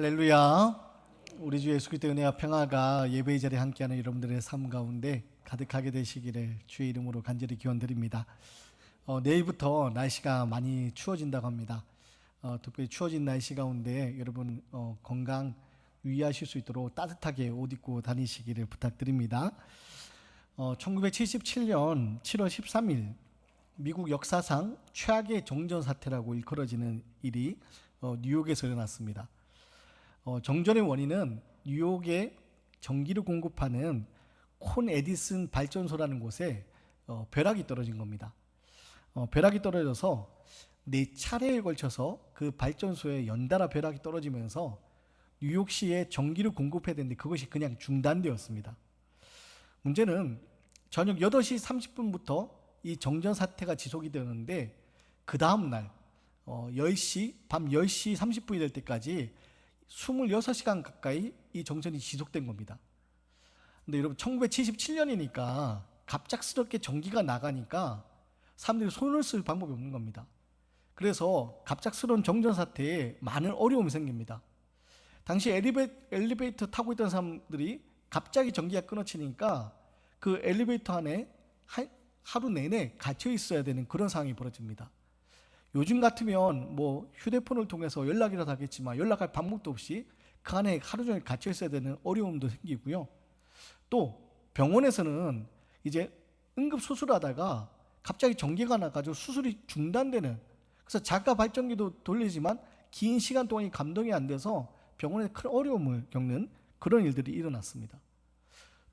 할렐루야. 우리 주 예수 그리스도의 은혜와 평화가 예배의 자리에 함께하는 여러분들의 삶 가운데 가득하게 되시기를 주의 이름으로 간절히 기원드립니다. 내일부터 날씨가 많이 추워진다고 합니다. 특별히 추워진 날씨 가운데 여러분 건강 유의하실 수 있도록 따뜻하게 옷 입고 다니시기를 부탁드립니다. 1977년 7월 13일 미국 역사상 최악의 정전 사태라고 일컬어지는 일이 뉴욕에서 일어났습니다. 정전의 원인은 뉴욕에 전기를 공급하는 콘 에디슨 발전소라는 곳에 벼락이 떨어진 겁니다. 벼락이 떨어져서 4차례에 걸쳐서 그 발전소에 연달아 벼락이 떨어지면서 뉴욕시에 전기를 공급해야 되는데 그것이 그냥 중단되었습니다. 문제는 저녁 8시 30분부터 이 정전 사태가 지속이 되었는데 그 다음 날 밤 10시 30분이 될 때까지 26시간 가까이 이 정전이 지속된 겁니다. 근데 여러분 1977년이니까 갑작스럽게 전기가 나가니까 사람들이 손을 쓸 방법이 없는 겁니다. 그래서 갑작스러운 정전 사태에 많은 어려움이 생깁니다. 당시 엘리베이터 타고 있던 사람들이 갑자기 전기가 끊어지니까 그 엘리베이터 안에 하루 내내 갇혀 있어야 되는 그런 상황이 벌어집니다. 요즘 같으면 뭐 휴대폰을 통해서 연락이라도 하겠지만 연락할 방법도 없이 그 안에 하루 종일 갇혀 있어야 되는 어려움도 생기고요. 또 병원에서는 이제 응급 수술하다가 갑자기 전기가 나가지고 수술이 중단되는, 그래서 자가 발전기도 돌리지만 긴 시간 동안 감동이 안 돼서 병원에 큰 어려움을 겪는 그런 일들이 일어났습니다.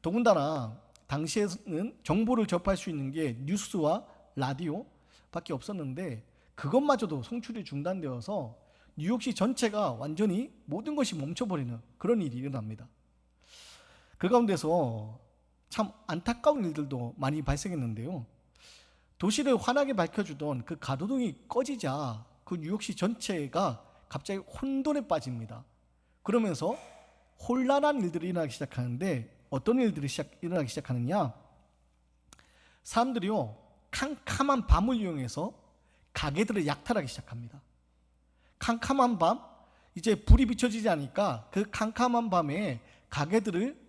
더군다나 당시에는 정보를 접할 수 있는 게 뉴스와 라디오밖에 없었는데 그것마저도 송출이 중단되어서 뉴욕시 전체가 완전히 모든 것이 멈춰버리는 그런 일이 일어납니다. 그 가운데서 참 안타까운 일들도 많이 발생했는데요. 도시를 환하게 밝혀주던 그 가로등이 꺼지자 그 뉴욕시 전체가 갑자기 혼돈에 빠집니다. 그러면서 혼란한 일들이 일어나기 시작하는데 어떤 일들이 일어나기 시작하느냐? 사람들이요 캄캄한 밤을 이용해서 가게들을 약탈하기 시작합니다. 캄캄한 밤, 이제 불이 비춰지지 않으니까 그 캄캄한 밤에 가게들을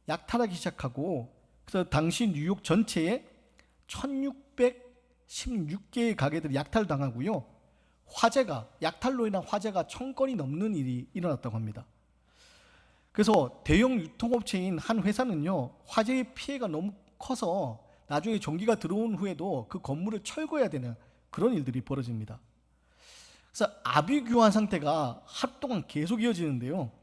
약탈하기 시작하고, 그래서 당시 뉴욕 전체에 1616개의 가게들이 약탈당하고요. 약탈로 인한 화재가 1000건이 넘는 일이 일어났다고 합니다. 그래서 대형 유통업체인 한 회사는요, 화재의 피해가 너무 커서 나중에 전기가 들어온 후에도 그 건물을 철거해야 되는 그런 일들이 벌어집니다. 그래서 아비규환 상태가 하루 동안 계속 이어지는데요.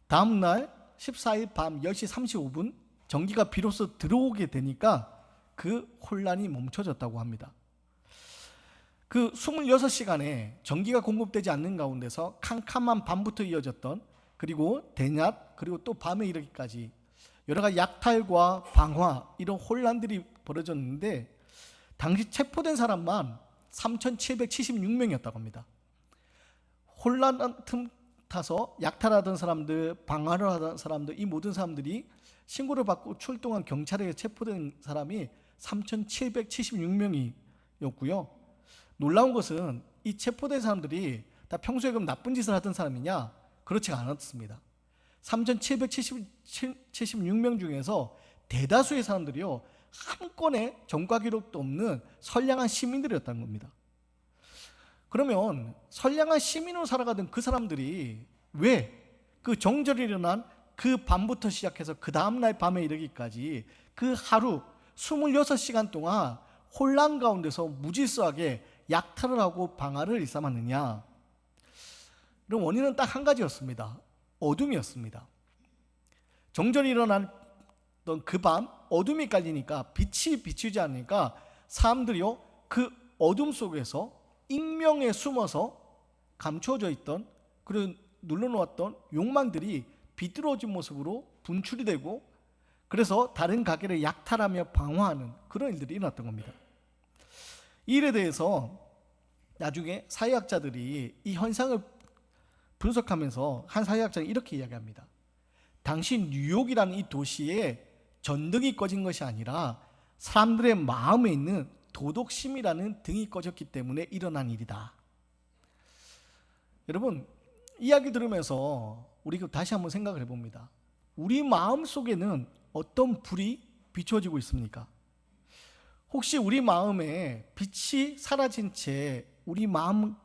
다음 날 14일 밤 10시 35분 전기가 비로소 들어오게 되니까 그 혼란이 멈춰졌다고 합니다. 그 26시간에 전기가 공급되지 않는 가운데서 캄캄한 밤부터 이어졌던, 그리고 대낮, 그리고 또 밤에 이르기까지 여러 가지 약탈과 방화, 이런 혼란들이 벌어졌는데 당시 체포된 사람만 3,776명이었다고 합니다. 혼란 틈 타서 약탈하던 사람들, 방화를 하던 사람들, 이 모든 사람들이 신고를 받고 출동한 경찰에 체포된 사람이 3,776명이었고요. 놀라운 것은 이 체포된 사람들이 다 평소에 그럼 나쁜 짓을 하던 사람이냐? 그렇지가 않았습니다. 3,776명 중에서 대다수의 사람들이요 한 건의 전과 기록도 없는 선량한 시민들이었다는 겁니다. 그러면 선량한 시민으로 살아가던 그 사람들이 왜 그 정절이 일어난 그 밤부터 시작해서 그 다음날 밤에 이르기까지 그 하루 26시간 동안 혼란 가운데서 무질서하게 약탈을 하고 방화를 일삼았느냐? 그럼 원인은 딱 한 가지였습니다. 어둠이었습니다. 정전이 일어난 그 밤 어둠이 깔리니까 빛이 비추지 않으니까 사람들이요 그 어둠 속에서 익명에 숨어서 감추어져 있던, 그리고 눌러놓았던 욕망들이 비뚤어진 모습으로 분출이 되고, 그래서 다른 가게를 약탈하며 방화하는 그런 일들이 일어났던 겁니다. 이 일에 대해서 나중에 사회학자들이 이 현상을 분석하면서 한 사회학자는 이렇게 이야기합니다. 당시 뉴욕이라는 이 도시에 전등이 꺼진 것이 아니라 사람들의 마음에 있는 도덕심이라는 등이 꺼졌기 때문에 일어난 일이다. 여러분, 이야기 들으면서 우리 다시 한번 생각을 해봅니다. 우리 마음 속에는 어떤 불이 비추어지고 있습니까? 혹시 우리 마음에 빛이 사라진 채 우리 마음에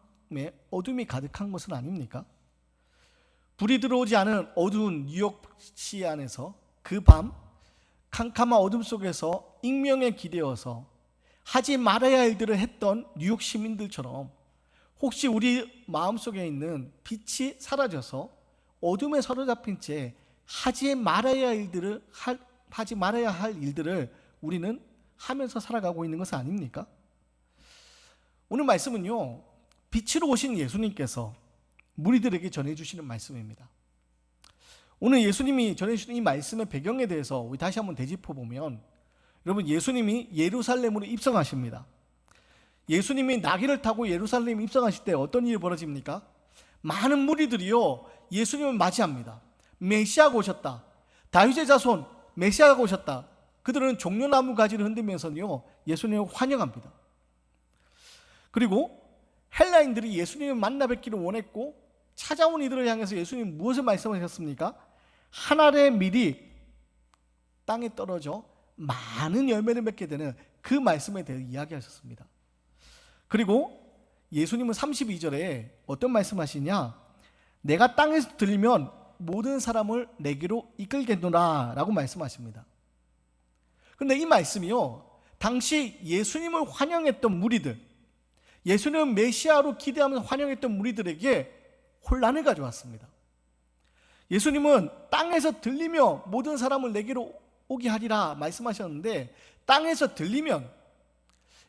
어둠이 가득한 것은 아닙니까? 불이 들어오지 않은 어두운 뉴욕시 안에서 그 밤 캄캄한 어둠 속에서 익명에 기대어서 하지 말아야 할 일들을 했던 뉴욕 시민들처럼 혹시 우리 마음속에 있는 빛이 사라져서 어둠에 사로잡힌 채 하지 말아야 할 일들을 우리는 하면서 살아가고 있는 것은 아닙니까? 오늘 말씀은요, 빛으로 오신 예수님께서 무리들에게 전해주시는 말씀입니다. 오늘 예수님이 전해주시는 이 말씀의 배경에 대해서 우리 다시 한번 되짚어보면, 여러분, 예수님이 예루살렘으로 입성하십니다. 예수님이 나귀를 타고 예루살렘에 입성하실 때 어떤 일이 벌어집니까? 많은 무리들이요, 예수님을 맞이합니다. 메시아가 오셨다, 다윗의 자손 메시아가 오셨다. 그들은 종려나무 가지를 흔들면서요 예수님을 환영합니다. 그리고 헬라인들이 예수님을 만나 뵙기를 원했고 찾아온 이들을 향해서 예수님 무엇을 말씀하셨습니까? 한 알의 밀이 땅에 떨어져 많은 열매를 맺게 되는 그 말씀에 대해 이야기하셨습니다. 그리고 예수님은 32절에 어떤 말씀하시냐? 내가 땅에서 들리면 모든 사람을 내게로 이끌겠노라 라고 말씀하십니다. 그런데 이 말씀이요, 당시 예수님을 환영했던 무리들, 예수님을 메시아로 기대하면서 환영했던 무리들에게 혼란을 가져왔습니다. 예수님은 땅에서 들리며 모든 사람을 내게로 오게 하리라 말씀하셨는데, 땅에서 들리면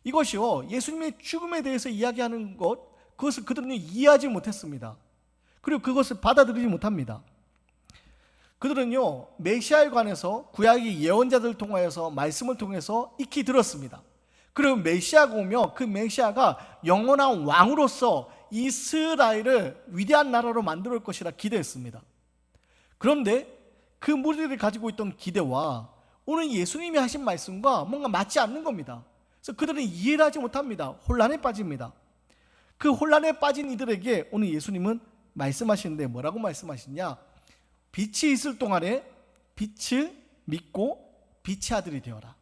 이것이요 예수님의 죽음에 대해서 이야기하는 그것을 그들은 이해하지 못했습니다. 그리고 그것을 받아들이지 못합니다. 그들은요 메시아에 관해서 구약의 예언자들을 통하여서 말씀을 통해서 익히 들었습니다. 그리고 메시아가 오며 그 메시아가 영원한 왕으로서 이스라엘을 위대한 나라로 만들 것이라 기대했습니다. 그런데 그 무리들이 가지고 있던 기대와 오늘 예수님이 하신 말씀과 뭔가 맞지 않는 겁니다. 그래서 그들은 이해를 하지 못합니다. 혼란에 빠집니다. 그 혼란에 빠진 이들에게 오늘 예수님은 말씀하시는데 뭐라고 말씀하시냐? 빛이 있을 동안에 빛을 믿고 빛의 아들이 되어라.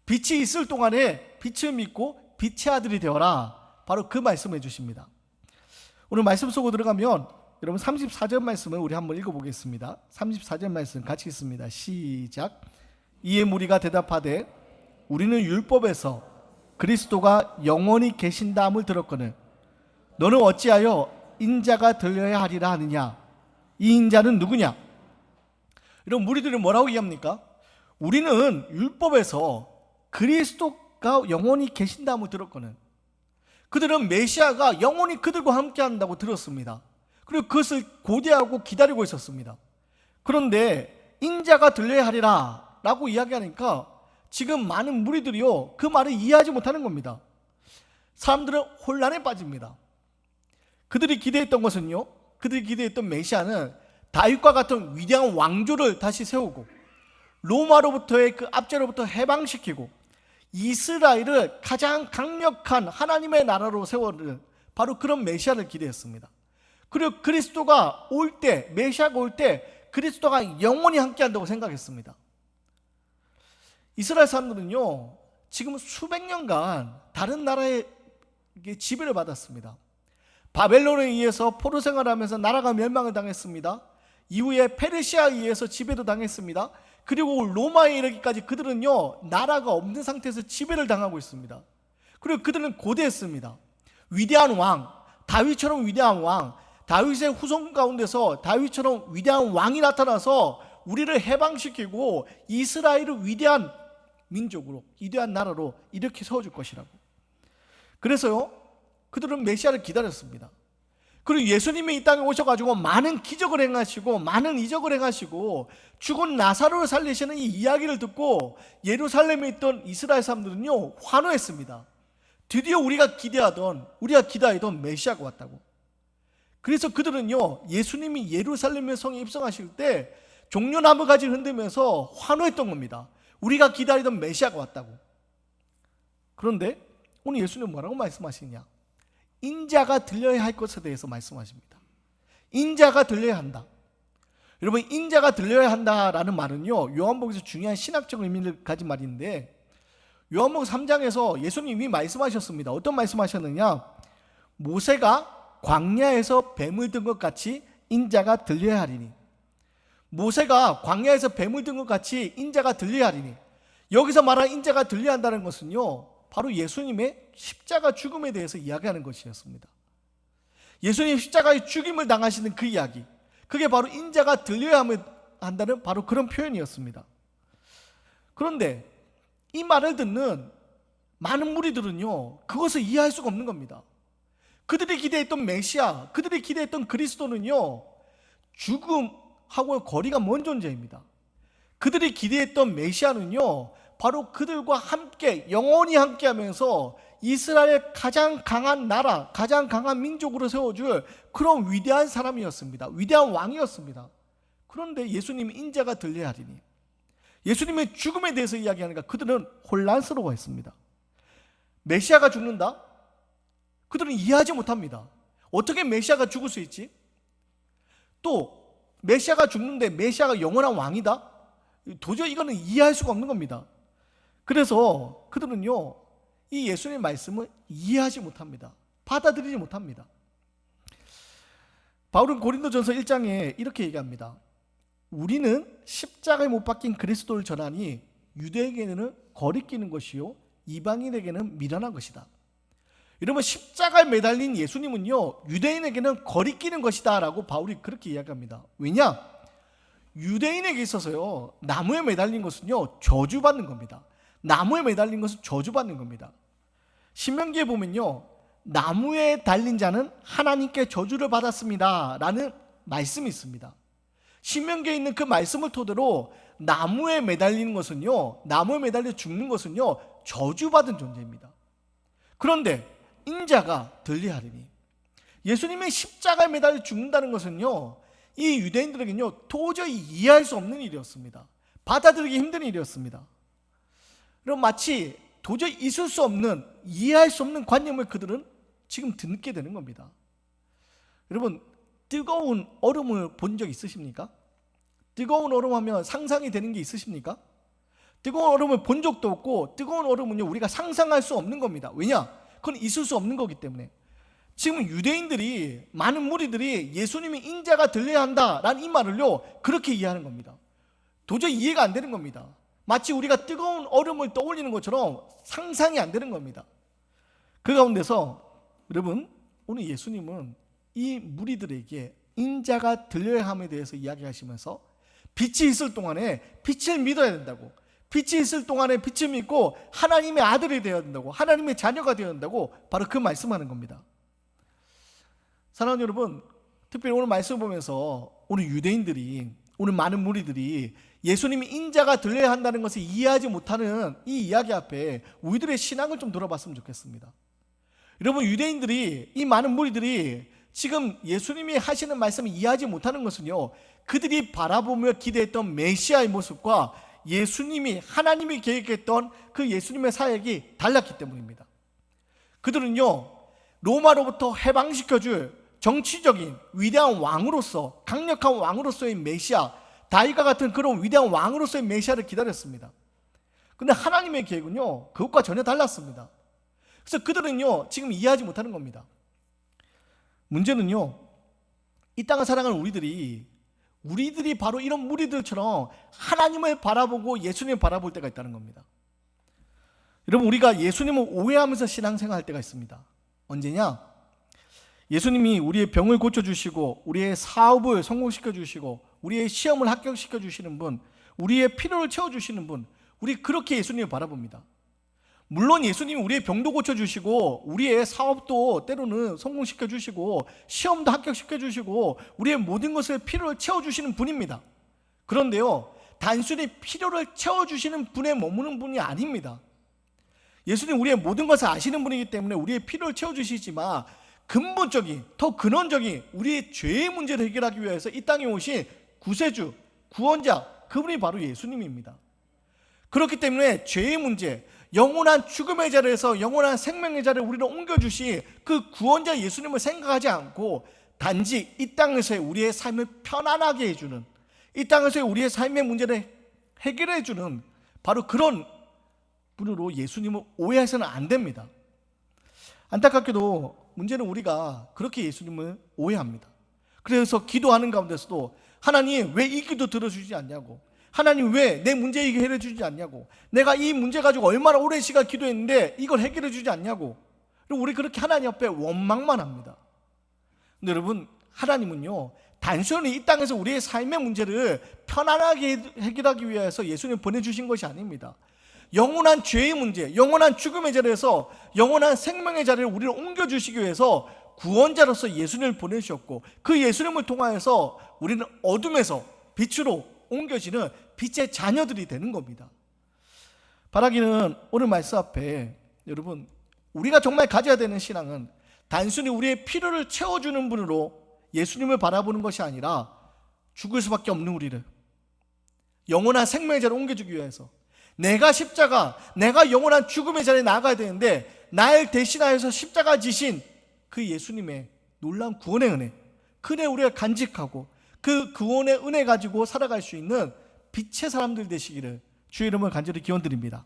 빛이 있을 동안에 빛을 믿고 빛의 아들이 되어라. 바로 그 말씀을 해주십니다. 오늘 말씀 속으로 들어가면 여러분 34절 말씀을 우리 한번 읽어보겠습니다. 34절 말씀 같이 읽습니다. 시작. 이에 무리가 대답하되 우리는 율법에서 그리스도가 영원히 계신다함을 들었거늘 너는 어찌하여 인자가 들려야 하리라 하느냐? 이 인자는 누구냐? 이런 무리들이 뭐라고 얘기합니까? 우리는 율법에서 그리스도가 영원히 계신다함을 들었거늘, 그들은 메시아가 영원히 그들과 함께 한다고 들었습니다. 그리고 그것을 고대하고 기다리고 있었습니다. 그런데 인자가 들려야 하리라 라고 이야기하니까 지금 많은 무리들이요 그 말을 이해하지 못하는 겁니다. 사람들은 혼란에 빠집니다. 그들이 기대했던 것은요, 그들이 기대했던 메시아는 다윗과 같은 위대한 왕조를 다시 세우고 로마로부터의 그 압제로부터 해방시키고 이스라엘을 가장 강력한 하나님의 나라로 세우는 바로 그런 메시아를 기대했습니다. 그리고 그리스도가 올 때, 메시아가 올 때 그리스도가 영원히 함께한다고 생각했습니다. 이스라엘 사람들은요 지금 수백 년간 다른 나라의 지배를 받았습니다. 바벨론에 의해서 포로 생활하면서 나라가 멸망을 당했습니다. 이후에 페르시아에 의해서 지배도 당했습니다. 그리고 로마에 이르기까지 그들은요 나라가 없는 상태에서 지배를 당하고 있습니다. 그리고 그들은 고대했습니다. 위대한 왕, 다윗처럼 위대한 왕, 다윗의 후손 가운데서 다윗처럼 위대한 왕이 나타나서 우리를 해방시키고 이스라엘을 위대한 민족으로, 위대한 나라로 이렇게 세워줄 것이라고. 그래서요 그들은 메시아를 기다렸습니다. 그리고 예수님이 이 땅에 오셔가지고 많은 기적을 행하시고 많은 이적을 행하시고 죽은 나사로를 살리시는 이 이야기를 듣고 예루살렘에 있던 이스라엘 사람들은요 환호했습니다. 드디어 우리가 기대하던 메시아가 왔다고. 그래서 그들은요 예수님이 예루살렘의 성에 입성하실 때 종려나무 가지를 흔들면서 환호했던 겁니다. 우리가 기다리던 메시아가 왔다고. 그런데 오늘 예수님은 뭐라고 말씀하시냐? 인자가 들려야 할 것에 대해서 말씀하십니다. 인자가 들려야 한다. 여러분, 인자가 들려야 한다라는 말은요, 요한복음에서 중요한 신학적 의미를 가진 말인데, 요한복음 3장에서 예수님이 말씀하셨습니다. 어떤 말씀하셨느냐? 모세가 광야에서 뱀을 든 것 같이 인자가 들려야 하리니. 모세가 광야에서 뱀을 든 것 같이 인자가 들려야 하리니. 여기서 말하는 인자가 들려야 한다는 것은요, 바로 예수님의 십자가 죽음에 대해서 이야기하는 것이었습니다. 예수님 십자가의 죽임을 당하시는 그 이야기, 그게 바로 인자가 들려야 한다는 바로 그런 표현이었습니다. 그런데 이 말을 듣는 많은 무리들은요, 그것을 이해할 수가 없는 겁니다. 그들이 기대했던 메시아, 그들이 기대했던 그리스도는요, 죽음하고 거리가 먼 존재입니다. 그들이 기대했던 메시아는요, 바로 그들과 함께 영원히 함께하면서 이스라엘 가장 강한 나라, 가장 강한 민족으로 세워줄 그런 위대한 사람이었습니다. 위대한 왕이었습니다. 그런데 예수님이 인자가 들려야 하리니, 예수님의 죽음에 대해서 이야기하니까 그들은 혼란스러워했습니다. 메시아가 죽는다? 그들은 이해하지 못합니다. 어떻게 메시아가 죽을 수 있지? 또 메시아가 죽는데 메시아가 영원한 왕이다? 도저히 이거는 이해할 수가 없는 겁니다. 그래서 그들은요, 이 예수님의 말씀을 이해하지 못합니다. 받아들이지 못합니다. 바울은 고린도전서 1장에 이렇게 얘기합니다. 우리는 십자가에 못 박힌 그리스도를 전하니 유대에게는 거리끼는 것이요 이방인에게는 미련한 것이다. 여러분, 십자가에 매달린 예수님은요, 유대인에게는 거리끼는 것이다 라고 바울이 그렇게 이야기합니다. 왜냐? 유대인에게 있어서요, 나무에 매달린 것은요, 저주받는 겁니다. 나무에 매달린 것은 저주받는 겁니다. 신명기에 보면요, 나무에 달린 자는 하나님께 저주를 받았습니다 라는 말씀이 있습니다. 신명기에 있는 그 말씀을 토대로 나무에 매달리는 것은요, 나무에 매달려 죽는 것은요, 저주받은 존재입니다. 그런데 인자가 들려야 하리니, 예수님의 십자가에 매달려 죽는다는 것은요, 이 유대인들에게는요, 도저히 이해할 수 없는 일이었습니다. 받아들이기 힘든 일이었습니다. 그럼 마치 도저히 있을 수 없는, 이해할 수 없는 관념을 그들은 지금 듣게 되는 겁니다. 여러분, 뜨거운 얼음을 본 적 있으십니까? 뜨거운 얼음 하면 상상이 되는 게 있으십니까? 뜨거운 얼음을 본 적도 없고, 뜨거운 얼음은요, 우리가 상상할 수 없는 겁니다. 왜냐? 그건 있을 수 없는 거기 때문에. 지금 유대인들이, 많은 무리들이 예수님이 인자가 들려야 한다라는 이 말을요, 그렇게 이해하는 겁니다. 도저히 이해가 안 되는 겁니다. 마치 우리가 뜨거운 얼음을 떠올리는 것처럼 상상이 안 되는 겁니다. 그 가운데서 여러분, 오늘 예수님은 이 무리들에게 인자가 들려야 함에 대해서 이야기하시면서 빛이 있을 동안에 빛을 믿어야 된다고, 빛이 있을 동안에 빛을 믿고 하나님의 아들이 되어야 된다고, 하나님의 자녀가 되어야 된다고, 바로 그 말씀하는 겁니다. 사랑하는 여러분, 특별히 오늘 말씀 보면서 오늘 유대인들이, 오늘 많은 무리들이 예수님이 인자가 들려야 한다는 것을 이해하지 못하는 이 이야기 앞에 우리들의 신앙을 좀 들어봤으면 좋겠습니다. 여러분, 유대인들이, 이 많은 무리들이 지금 예수님이 하시는 말씀을 이해하지 못하는 것은요, 그들이 바라보며 기대했던 메시아의 모습과 예수님이, 하나님이 계획했던 그 예수님의 사역이 달랐기 때문입니다. 그들은요, 로마로부터 해방시켜줄 정치적인 위대한 왕으로서, 강력한 왕으로서의 메시아, 다윗과 같은 그런 위대한 왕으로서의 메시아를 기다렸습니다. 그런데 하나님의 계획은요, 그것과 전혀 달랐습니다. 그래서 그들은요, 지금 이해하지 못하는 겁니다. 문제는요, 이 땅을 살아가는 우리들이 바로 이런 무리들처럼 하나님을 바라보고 예수님을 바라볼 때가 있다는 겁니다. 여러분, 우리가 예수님을 오해하면서 신앙생활 할 때가 있습니다. 언제냐? 예수님이 우리의 병을 고쳐주시고, 우리의 사업을 성공시켜주시고, 우리의 시험을 합격시켜주시는 분, 우리의 필요를 채워주시는 분, 우리 그렇게 예수님을 바라봅니다. 물론 예수님이 우리의 병도 고쳐주시고, 우리의 사업도 때로는 성공시켜주시고, 시험도 합격시켜주시고, 우리의 모든 것을 필요를 채워주시는 분입니다. 그런데요, 단순히 필요를 채워주시는 분에 머무는 분이 아닙니다. 예수님 우리의 모든 것을 아시는 분이기 때문에 우리의 필요를 채워주시지만, 근본적인, 더 근원적인 우리의 죄의 문제를 해결하기 위해서 이 땅에 오신 구세주, 구원자, 그분이 바로 예수님입니다. 그렇기 때문에 죄의 문제, 영원한 죽음의 자리에서 영원한 생명의 자리를 우리를 옮겨주시 그 구원자 예수님을 생각하지 않고 단지 이 땅에서의 우리의 삶을 편안하게 해주는, 이 땅에서의 우리의 삶의 문제를 해결해주는 바로 그런 분으로 예수님을 오해해서는 안 됩니다. 안타깝게도 문제는 우리가 그렇게 예수님을 오해합니다. 그래서 기도하는 가운데서도 하나님 왜 이 기도 들어주지 않냐고, 하나님 왜 내 문제 해결해 주지 않냐고, 내가 이 문제 가지고 얼마나 오랜 시간 기도했는데 이걸 해결해 주지 않냐고, 우리 그렇게 하나님 앞에 원망만 합니다. 근데 여러분, 하나님은요 단순히 이 땅에서 우리의 삶의 문제를 편안하게 해결하기 위해서 예수님 보내주신 것이 아닙니다. 영원한 죄의 문제, 영원한 죽음의 자리에서 영원한 생명의 자리를 우리를 옮겨주시기 위해서 구원자로서 예수님을 보내주셨고, 그 예수님을 통하여서 우리는 어둠에서 빛으로 옮겨지는 빛의 자녀들이 되는 겁니다. 바라기는 오늘 말씀 앞에 여러분, 우리가 정말 가져야 되는 신앙은 단순히 우리의 필요를 채워주는 분으로 예수님을 바라보는 것이 아니라 죽을 수밖에 없는 우리를 영원한 생명의 자리로 옮겨주기 위해서 내가 십자가, 내가 영원한 죽음의 자리에 나아가야 되는데 날 대신하여서 십자가 지신 그 예수님의 놀라운 구원의 은혜, 그 은혜 우리가 간직하고 그 구원의 은혜 가지고 살아갈 수 있는 빛의 사람들 되시기를 주의 이름을 간절히 기원드립니다.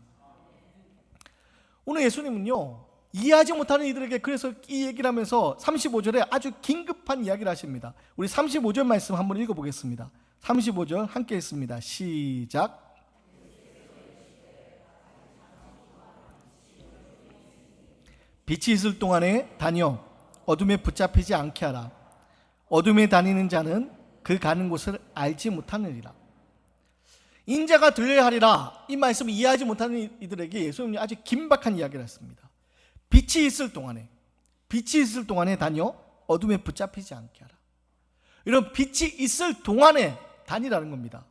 오늘 예수님은요 이해하지 못하는 이들에게 그래서 이 얘기를 하면서 35절에 아주 긴급한 이야기를 하십니다. 우리 35절 말씀 한번 읽어보겠습니다. 35절 함께 했습니다. 시작. 빛이 있을 동안에 다녀 어둠에 붙잡히지 않게 하라. 어둠에 다니는 자는 그 가는 곳을 알지 못하느니라. 인자가 들려야 하리라. 이 말씀을 이해하지 못하는 이들에게 예수님이 아주 긴박한 이야기를 했습니다. 빛이 있을 동안에 다녀 어둠에 붙잡히지 않게 하라. 이런 빛이 있을 동안에 다니라는 겁니다.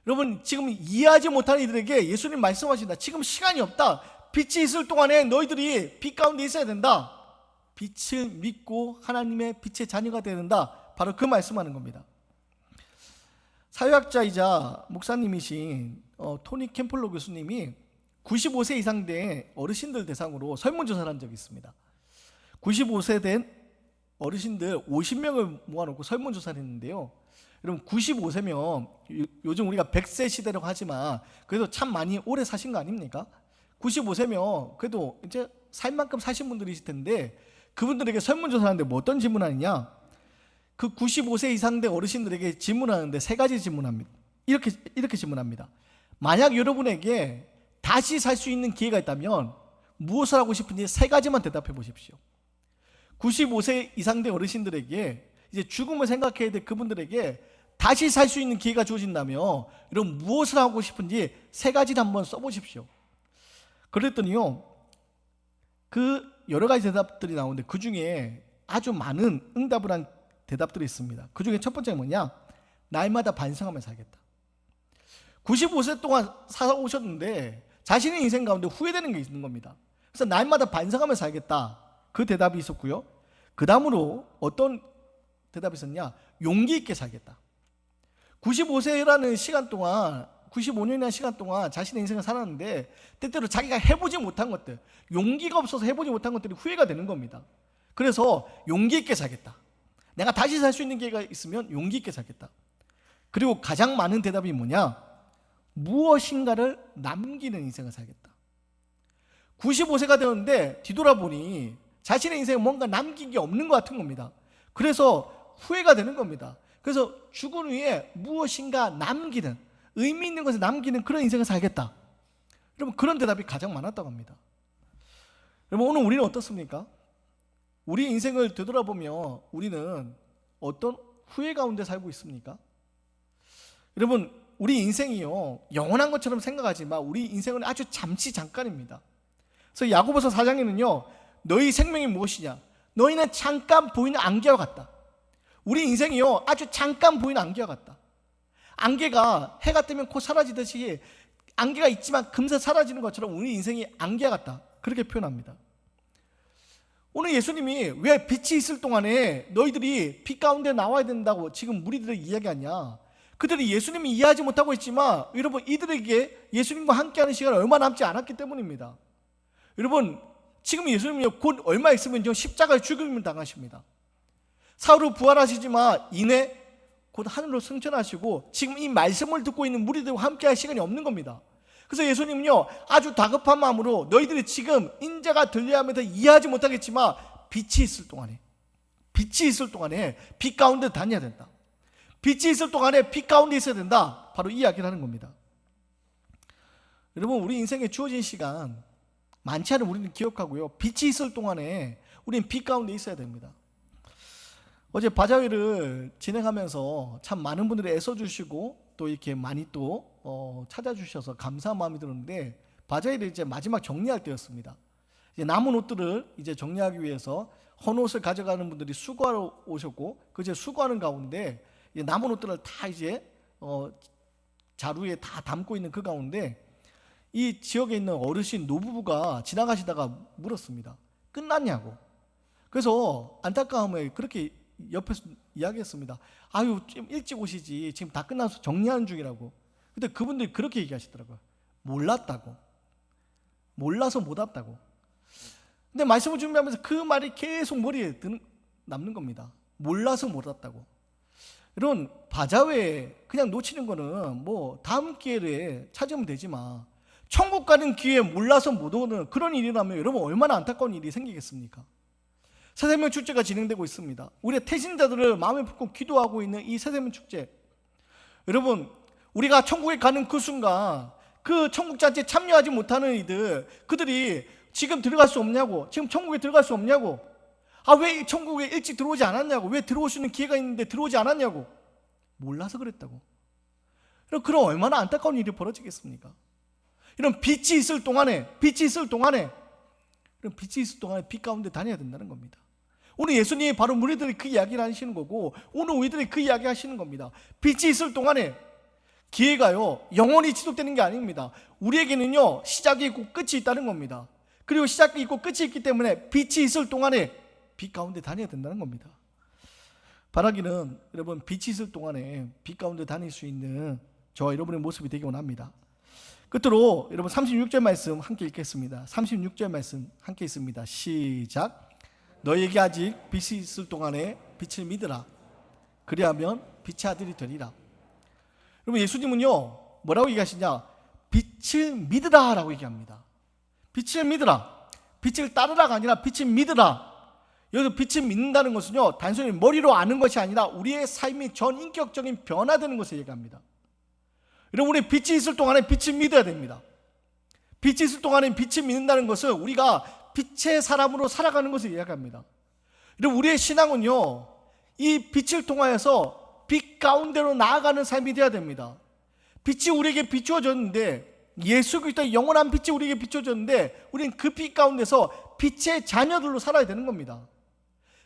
여러분, 지금 이해하지 못하는 이들에게 예수님 말씀하신다. 지금 시간이 없다. 빛이 있을 동안에 너희들이 빛 가운데 있어야 된다. 빛을 믿고 하나님의 빛의 자녀가 되어야 된다. 바로 그 말씀하는 겁니다. 사회학자이자 목사님이신 토니 캠플러 교수님이 95세 이상 된 어르신들 대상으로 설문조사를 한 적이 있습니다. 95세 된 어르신들 50명을 모아놓고 설문조사를 했는데요. 여러분, 95세면 요즘 우리가 100세 시대라고 하지만 그래도 참 많이 오래 사신 거 아닙니까? 95세면 그래도 이제 살 만큼 사신 분들이실 텐데 그분들에게 설문조사를 하는데 뭐 어떤 질문하느냐, 그 95세 이상 된 어르신들에게 질문하는데 세 가지 질문합니다. 이렇게 질문합니다. 만약 여러분에게 다시 살 수 있는 기회가 있다면 무엇을 하고 싶은지 세 가지만 대답해 보십시오. 95세 이상 된 어르신들에게 이제 죽음을 생각해야 될 그분들에게 다시 살 수 있는 기회가 주어진다면 이런 무엇을 하고 싶은지 세 가지를 한번 써보십시오. 그랬더니요, 그 여러 가지 대답들이 나오는데 그 중에 아주 많은 응답을 한 대답들이 있습니다. 그 중에 첫 번째가 뭐냐? 날마다 반성하며 살겠다. 95세 동안 살아오셨는데 자신의 인생 가운데 후회되는 게 있는 겁니다. 그래서 날마다 반성하며 살겠다. 그 대답이 있었고요. 그 다음으로 어떤 대답이 있었냐? 용기 있게 살겠다. 95세라는 시간 동안, 95년이라는 시간 동안 자신의 인생을 살았는데 때때로 자기가 해보지 못한 것들, 용기가 없어서 해보지 못한 것들이 후회가 되는 겁니다. 그래서 용기 있게 살겠다. 내가 다시 살 수 있는 기회가 있으면 용기 있게 살겠다. 그리고 가장 많은 대답이 뭐냐? 무엇인가를 남기는 인생을 살겠다. 95세가 되었는데 뒤돌아보니 자신의 인생에 뭔가 남긴 게 없는 것 같은 겁니다. 그래서 후회가 되는 겁니다. 그래서 죽은 후에 무엇인가 남기는, 의미 있는 것을 남기는 그런 인생을 살겠다. 여러분, 그런 대답이 가장 많았다고 합니다. 여러분, 오늘 우리는 어떻습니까? 우리 인생을 되돌아보며 우리는 어떤 후회 가운데 살고 있습니까? 여러분, 우리 인생이요 영원한 것처럼 생각하지만 우리 인생은 아주 잠깐입니다. 그래서 야고보서 4장에는요 너희 생명이 무엇이냐? 너희는 잠깐 보이는 안개와 같다. 우리 인생이요 아주 잠깐 보이는 안개와 같다. 안개가 해가 뜨면 곧 사라지듯이 안개가 있지만 금세 사라지는 것처럼 우리 인생이 안개 같다. 그렇게 표현합니다. 오늘 예수님이 왜 빛이 있을 동안에 너희들이 빛 가운데 나와야 된다고 지금 무리들에게 이야기하냐? 그들이 예수님이 이해하지 못하고 있지만 여러분, 이들에게 예수님과 함께하는 시간이 얼마 남지 않았기 때문입니다. 여러분, 지금 예수님이 곧 얼마 있으면 십자가에 죽임을 당하십니다. 사흘 후 부활하시지만 이내 곧 하늘로 승천하시고 지금 이 말씀을 듣고 있는 무리들과 함께 할 시간이 없는 겁니다. 그래서 예수님은요, 아주 다급한 마음으로 너희들이 지금 인자가 들려야 하면서 이해하지 못하겠지만 빛이 있을 동안에 빛 가운데 다녀야 된다. 빛이 있을 동안에 빛 가운데 있어야 된다. 바로 이 이야기를 하는 겁니다. 여러분, 우리 인생에 주어진 시간 많지 않은 우리는 기억하고요, 빛이 있을 동안에 우리는 빛 가운데 있어야 됩니다. 어제 바자회를 진행하면서 참 많은 분들이 애써주시고 또 이렇게 많이 또 찾아주셔서 감사한 마음이 들었는데, 바자회를 이제 마지막 정리할 때였습니다. 이제 남은 옷들을 이제 정리하기 위해서 헌 옷을 가져가는 분들이 수거하러 오셨고, 그 이제 수거하는 가운데 이제 남은 옷들을 다 이제 자루에 다 담고 있는 그 가운데 이 지역에 있는 어르신 노부부가 지나가시다가 물었습니다. 끝났냐고. 그래서 안타까움에 그렇게 옆에서 이야기했습니다. 아유, 좀 일찍 오시지, 지금 다 끝나서 정리하는 중이라고. 근데 그분들이 그렇게 얘기하시더라고요. 몰랐다고. 몰라서 못 왔다고. 근데 말씀을 준비하면서 그 말이 계속 머리에 남는 겁니다. 몰라서 못 왔다고. 이런 바자회 그냥 놓치는 거는 뭐 다음 기회에 찾으면 되지만, 천국 가는 기회에 몰라서 못 오는 그런 일이라면 여러분 얼마나 안타까운 일이 생기겠습니까? 새세명 축제가 진행되고 있습니다. 우리의 태신자들을 마음에 품고 기도하고 있는 이 새세명 축제, 여러분, 우리가 천국에 가는 그 순간 그 천국 잔치에 참여하지 못하는 이들, 그들이 지금 들어갈 수 없냐고, 지금 천국에 들어갈 수 없냐고, 왜 천국에 일찍 들어오지 않았냐고, 왜 들어올 수 있는 기회가 있는데 들어오지 않았냐고. 몰라서 그랬다고. 그럼 얼마나 안타까운 일이 벌어지겠습니까? 이런 빛이 있을 동안에 빛이 있을 동안에 빛 가운데 다녀야 된다는 겁니다. 오늘 예수님이 바로 무리들이 그 이야기를 하시는 거고, 오늘 우리들이 그 이야기 하시는 겁니다. 빛이 있을 동안에 기회가요 영원히 지속되는 게 아닙니다. 우리에게는요 시작이 있고 끝이 있다는 겁니다. 그리고 시작이 있고 끝이 있기 때문에 빛이 있을 동안에 빛 가운데 다녀야 된다는 겁니다. 바라기는 여러분, 빛이 있을 동안에 빛 가운데 다닐 수 있는 저와 여러분의 모습이 되기 원합니다. 끝으로 여러분 36절 말씀 함께 읽겠습니다. 36절 말씀 함께 있습니다. 시작. 너희에게 아직 빛이 있을 동안에 빛을 믿으라. 그리하면 빛의 아들이 되리라. 여러분, 예수님은요 뭐라고 얘기하시냐? 빛을 믿으라 라고 얘기합니다. 빛을 믿으라. 빛을 따르라가 아니라 빛을 믿으라. 여기서 빛을 믿는다는 것은요 단순히 머리로 아는 것이 아니라 우리의 삶이 전인격적인 변화되는 것을 얘기합니다. 여러분, 우리 빛이 있을 동안에 빛을 믿어야 됩니다. 빛이 있을 동안에 빛을 믿는다는 것은 우리가 빛의 사람으로 살아가는 것을 이야기합니다. 여러분, 우리의 신앙은요 이 빛을 통하여서 빛 가운데로 나아가는 삶이 되어야 됩니다. 빛이 우리에게 비추어졌는데, 예수 그리스도의 영원한 빛이 우리에게 비추어졌는데, 우리는 그 빛 가운데서 빛의 자녀들로 살아야 되는 겁니다.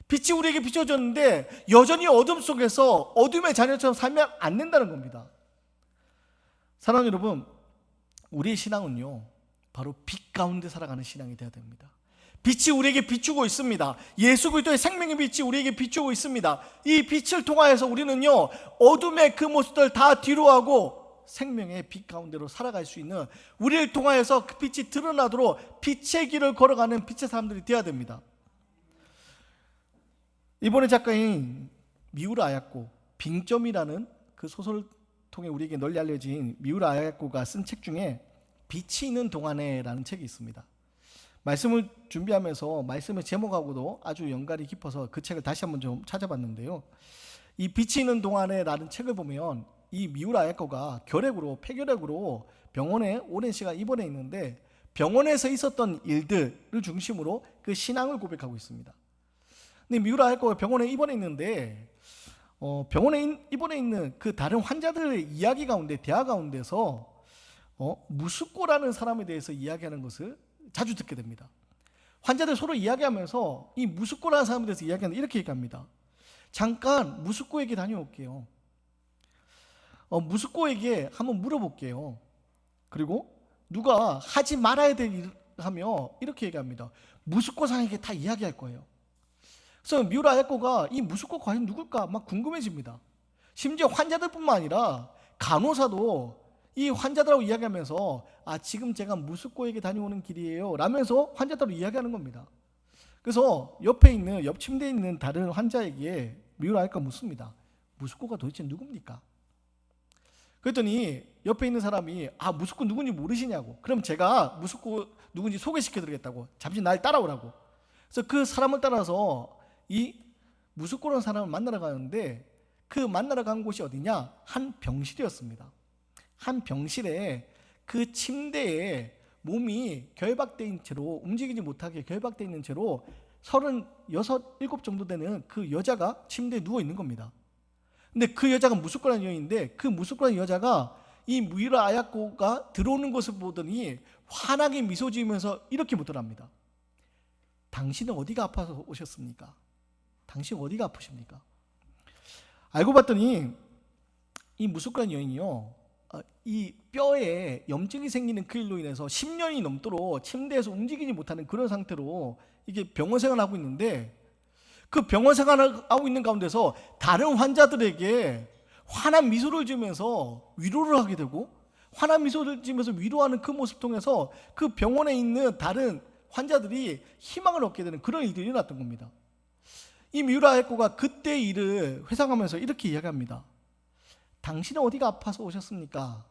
빛이 우리에게 비추어졌는데 여전히 어둠 속에서 어둠의 자녀처럼 살면 안 된다는 겁니다. 사랑하는 여러분, 우리의 신앙은요 바로 빛 가운데 살아가는 신앙이 되어야 됩니다. 빛이 우리에게 비추고 있습니다. 예수 그리스도의 생명의 빛이 우리에게 비추고 있습니다. 이 빛을 통하여서 우리는요 어둠의 그 모습들 다 뒤로하고 생명의 빛 가운데로 살아갈 수 있는, 우리를 통하여서 그 빛이 드러나도록 빛의 길을 걸어가는 빛의 사람들이 되어야 됩니다. 일본의 작가인 미우라 아야코, 빙점이라는 그 소설을 통해 우리에게 널리 알려진 미우라 아야코가 쓴 책 중에 빛이 있는 동안에라는 책이 있습니다. 말씀을 준비하면서 말씀의 제목하고도 아주 연관이 깊어서 그 책을 다시 한번 좀 찾아봤는데요, 이 빛이 있는 동안에라는 책을 보면 이 미우라 아야코가 폐결핵으로 병원에 오랜 시간 입원해 있는데, 병원에서 있었던 일들을 중심으로 그 신앙을 고백하고 있습니다. 근데 미우라 아야코가 병원에 입원해 있는데 병원에 입원해 있는 그 다른 환자들의 이야기 가운데, 대화 가운데서 무스코라는 사람에 대해서 이야기하는 것을 자주 듣게 됩니다. 환자들 서로 이야기하면서 이 무스코라는 사람에 대해서 이야기하는데 이렇게 얘기합니다. 잠깐 무스코에게 다녀올게요. 무스코에게 한번 물어볼게요. 그리고 누가 하지 말아야 될 일을 하며 이렇게 얘기합니다. 무스코상에게 다 이야기할 거예요. 그래서 미우라 아야코가 이 무스코 과연 누굴까 막 궁금해집니다. 심지어 환자들뿐만 아니라 간호사도 이 환자들하고 이야기하면서 지금 제가 무스코에게 다녀오는 길이에요 라면서 환자들하고 이야기하는 겁니다. 그래서 옆 침대에 있는 다른 환자에게 미우라알까 묻습니다. 무스코가 도대체 누굽니까? 그랬더니 옆에 있는 사람이 무스코 누군지 모르시냐고. 그럼 제가 무스코 누군지 소개시켜 드리겠다고. 잠시 날 따라오라고. 그래서 그 사람을 따라서 이 무스코라는 사람을 만나러 가는데, 그 만나러 간 곳이 어디냐? 한 병실이었습니다. 한 병실에 그 침대에 몸이 결박되어 있는 채로, 움직이지 못하게 결박되어 있는 채로 36, 7 정도 되는 그 여자가 침대에 누워 있는 겁니다. 근데 그 여자가 무스코라는 여인인데, 그 무스코라는 여자가 이 미우라 아야코가 들어오는 것을 보더니 환하게 미소 지으면서 이렇게 묻더랍니다. 당신은 어디가 아파서 오셨습니까? 당신 어디가 아프십니까? 알고 봤더니 이 무스코라는 여인이요, 이 뼈에 염증이 생기는 그 일로 인해서 10년이 넘도록 침대에서 움직이지 못하는 그런 상태로 이게 병원 생활을 하고 있는데, 그 병원 생활을 하고 있는 가운데서 다른 환자들에게 환한 미소를 지으면서 위로를 하게 되고, 환한 미소를 지으면서 위로하는 그 모습 통해서 그 병원에 있는 다른 환자들이 희망을 얻게 되는 그런 일들이 일어났던 겁니다. 이 미우라 아야코가 그때 일을 회상하면서 이렇게 이야기합니다. 당신은 어디가 아파서 오셨습니까?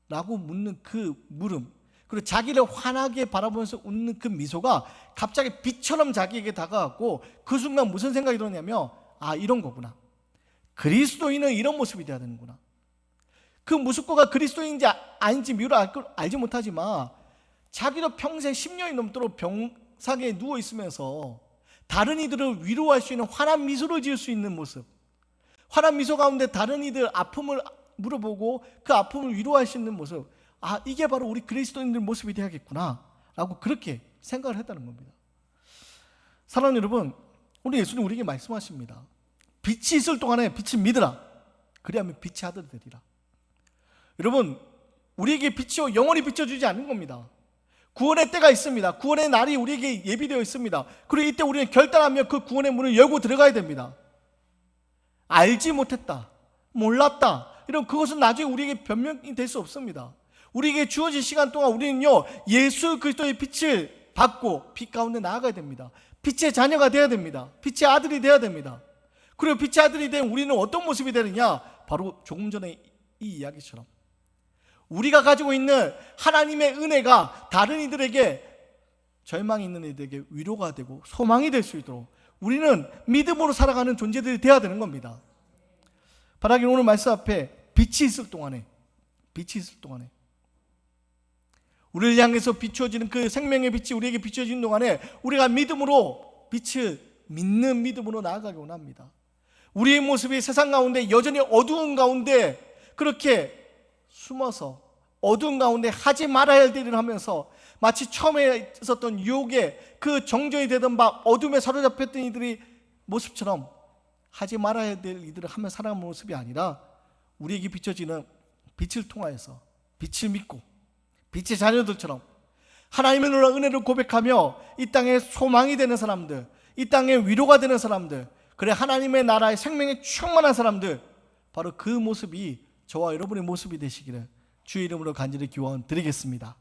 라고 묻는 그 물음, 그리고 자기를 환하게 바라보면서 웃는 그 미소가 갑자기 빛처럼 자기에게 다가왔고, 그 순간 무슨 생각이 들었냐면, 이런 거구나. 그리스도인은 이런 모습이 돼야 되는구나. 그 무스코가 그리스도인인지 아닌지 미우라 알지 못하지만, 자기도 평생 10년이 넘도록 병상에 누워 있으면서 다른 이들을 위로할 수 있는 환한 미소를 지을 수 있는 모습, 환한 미소 가운데 다른 이들 아픔을 물어보고 그 아픔을 위로할 수 있는 모습, 이게 바로 우리 그리스도인들 모습이 되야겠구나 라고 그렇게 생각을 했다는 겁니다. 사랑하는 여러분, 우리 예수님 우리에게 말씀하십니다. 빛이 있을 동안에 빛을 믿으라. 그리하면 빛의 아들이 되리라. 여러분, 우리에게 빛이 영원히 비춰주지 않는 겁니다. 구원의 때가 있습니다. 구원의 날이 우리에게 예비되어 있습니다. 그리고 이때 우리는 결단하며 그 구원의 문을 열고 들어가야 됩니다. 알지 못했다, 몰랐다, 이런 그것은 나중에 우리에게 변명이 될 수 없습니다. 우리에게 주어진 시간 동안 우리는요, 예수 그리스도의 빛을 받고 빛 가운데 나아가야 됩니다. 빛의 자녀가 되어야 됩니다. 빛의 아들이 되어야 됩니다. 그리고 빛의 아들이 된 우리는 어떤 모습이 되느냐? 바로 조금 전에 이 이야기처럼 우리가 가지고 있는 하나님의 은혜가 다른 이들에게, 절망이 있는 이들에게 위로가 되고 소망이 될 수 있도록 우리는 믿음으로 살아가는 존재들이 되어야 되는 겁니다. 바라긴 오늘 말씀 앞에 빛이 있을 동안에 우리를 향해서 비추어지는 그 생명의 빛이 우리에게 비추어지는 동안에 우리가 믿음으로 빛을 믿는 믿음으로 나아가기 원합니다. 우리의 모습이 세상 가운데 여전히 어두운 가운데 그렇게 숨어서 어두운 가운데 하지 말아야 할 일을 하면서 마치 처음에 있었던 유혹의 그 정전이 되던 바 어둠에 사로잡혔던 이들의 모습처럼 하지 말아야 될 일들을 하며 살아가는 모습이 아니라, 우리에게 비춰지는 빛을 통하여서 빛을 믿고 빛의 자녀들처럼 하나님의 놀라운 은혜를 고백하며 이 땅에 소망이 되는 사람들, 이 땅에 위로가 되는 사람들, 그래 하나님의 나라의 생명에 충만한 사람들, 바로 그 모습이 저와 여러분의 모습이 되시기를 주의 이름으로 간절히 기원 드리겠습니다.